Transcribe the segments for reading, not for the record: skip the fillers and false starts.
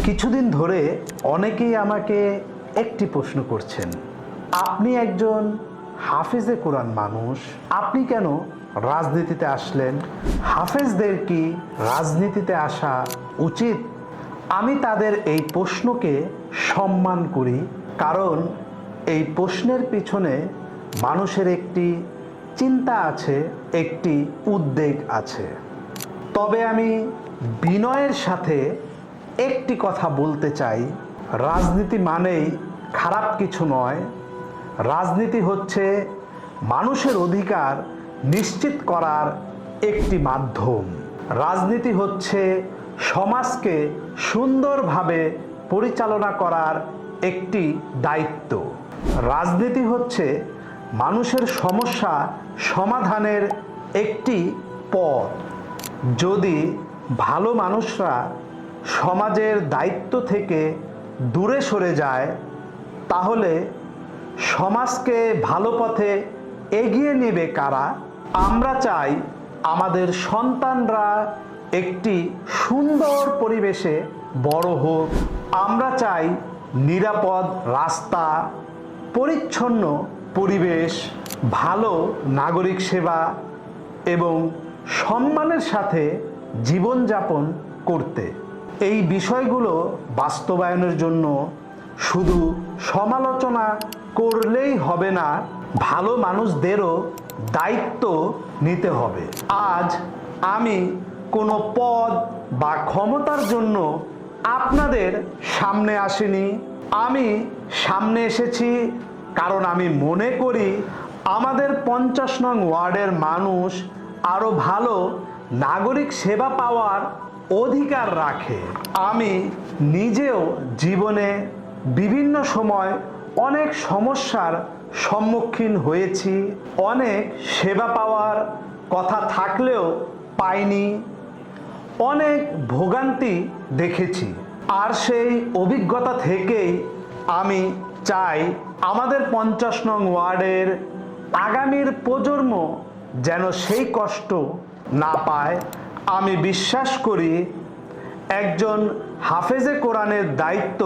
কিছুদিন ধরে অনেকেই আমাকে একটি প্রশ্ন করছেন, আপনি একজন হাফেজে কোরআন মানুষ, আপনি কেন রাজনীতিতে আসলেন? হাফেজদের কি রাজনীতিতে আসা উচিত? আমি তাদের এই প্রশ্নকে সম্মান করি, কারণ এই প্রশ্নের পিছনে মানুষের একটি চিন্তা আছে, একটি উদ্বেগ আছে। তবে আমি বিনয়ের সাথে একটি কথা বলতে চাই, রাজনীতি মানেই খারাপ কিছু নয়। রাজনীতি হচ্ছে মানুষের অধিকার নিশ্চিত করার একটি মাধ্যম। রাজনীতি হচ্ছে সমাজকে সুন্দরভাবে পরিচালনা করার একটি দায়িত্ব। রাজনীতি হচ্ছে মানুষের সমস্যা সমাধানের একটি পথ। যদি ভালো মানুষরা সমাজের দায়িত্ব থেকে দূরে সরে যায়, তাহলে সমাজকে ভালো পথে এগিয়ে নেবে কারা? আমরা চাই আমাদের সন্তানরা একটি সুন্দর পরিবেশে বড় হোক। আমরা চাই নিরাপদ রাস্তা, পরিচ্ছন্ন পরিবেশ, ভালো নাগরিক সেবা এবং সম্মানের সাথে জীবনযাপন করতে। এই বিষয়গুলো বাস্তবায়নের জন্য শুধু সমালোচনা করলেই হবে না, ভালো মানুষদেরও দায়িত্ব নিতে হবে। আজ আমি কোনো পদ বা ক্ষমতার জন্য আপনাদের সামনে আসিনি। আমি সামনে এসেছি কারণ আমি মনে করি আমাদের 50 নং ওয়ার্ডের মানুষ আরও ভালো নাগরিক সেবা পাওয়ার অধিকার রাখে। আমি নিজেও জীবনে বিভিন্ন সময় অনেক সমস্যার সম্মুখীন হয়েছি, অনেক সেবা পাওয়ার কথা থাকলেও পাইনি, অনেক ভোগান্তি দেখেছি। আর সেই অভিজ্ঞতা থেকেই আমি চাই আমাদের 50 নং ওয়ার্ডের আগামীর প্রজন্ম যেন সেই কষ্ট না পায়। আমি বিশ্বাস করি একজন হাফেজে কোরআনের দায়িত্ব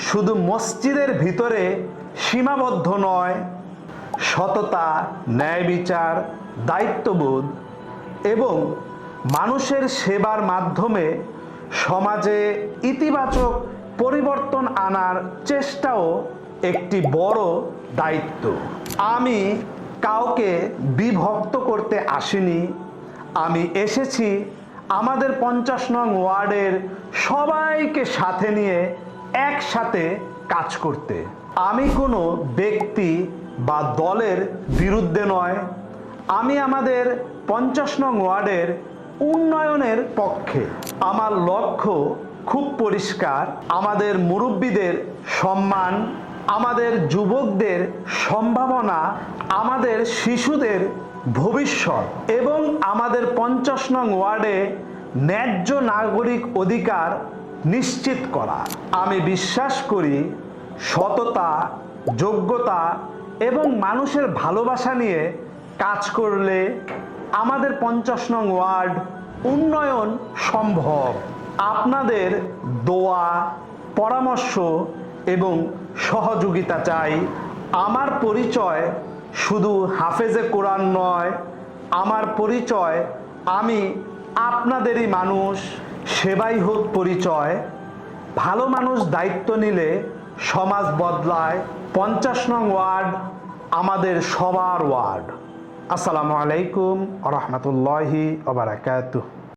শুধু মসজিদের ভিতরে সীমাবদ্ধ নয়। সততা, ন্যায় বিচার, দায়িত্ববোধ এবং মানুষের সেবার মাধ্যমে সমাজে ইতিবাচক পরিবর্তন আনার চেষ্টাও একটি বড় দায়িত্ব। আমি কাউকে বিভক্ত করতে আসিনি। আমি এসেছি আমাদের 50 নং ওয়ার্ডের সবাইকে সাথে নিয়ে একসাথে কাজ করতে। আমি কোনো ব্যক্তি বা দলের বিরুদ্ধে নয়, আমি আমাদের 50 নং ওয়ার্ডের উন্নয়নের পক্ষে। আমার লক্ষ্য খুব পরিষ্কার, আমাদের মুরব্বীদের সম্মান, আমাদের যুবকদের সম্ভাবনা, আমাদের শিশুদের ভবিষ্যৎ এবং আমাদের 50 নং ওয়ার্ডে ন্যায্য নাগরিক অধিকার নিশ্চিত করা। আমি বিশ্বাস করি সততা, যোগ্যতা এবং মানুষের ভালোবাসা নিয়ে কাজ করলে আমাদের 50 নং ওয়ার্ড উন্নয়ন সম্ভব। আপনাদের দোয়া, পরামর্শ এবং সহযোগিতা চাই। আমার পরিচয় শুধু হাফেজে কোরআন নয়, আমার পরিচয় আমি আপনাদেরই মানুষ। সেবাই হোক পরিচয়। ভালো মানুষ দায়িত্ব নিলে সমাজ বদলায়। 50 নং ওয়ার্ড আমাদের সবার ওয়ার্ড। আসসালামু আলাইকুম ওয়া রাহমাতুল্লাহি ওয়া বারাকাতুহু।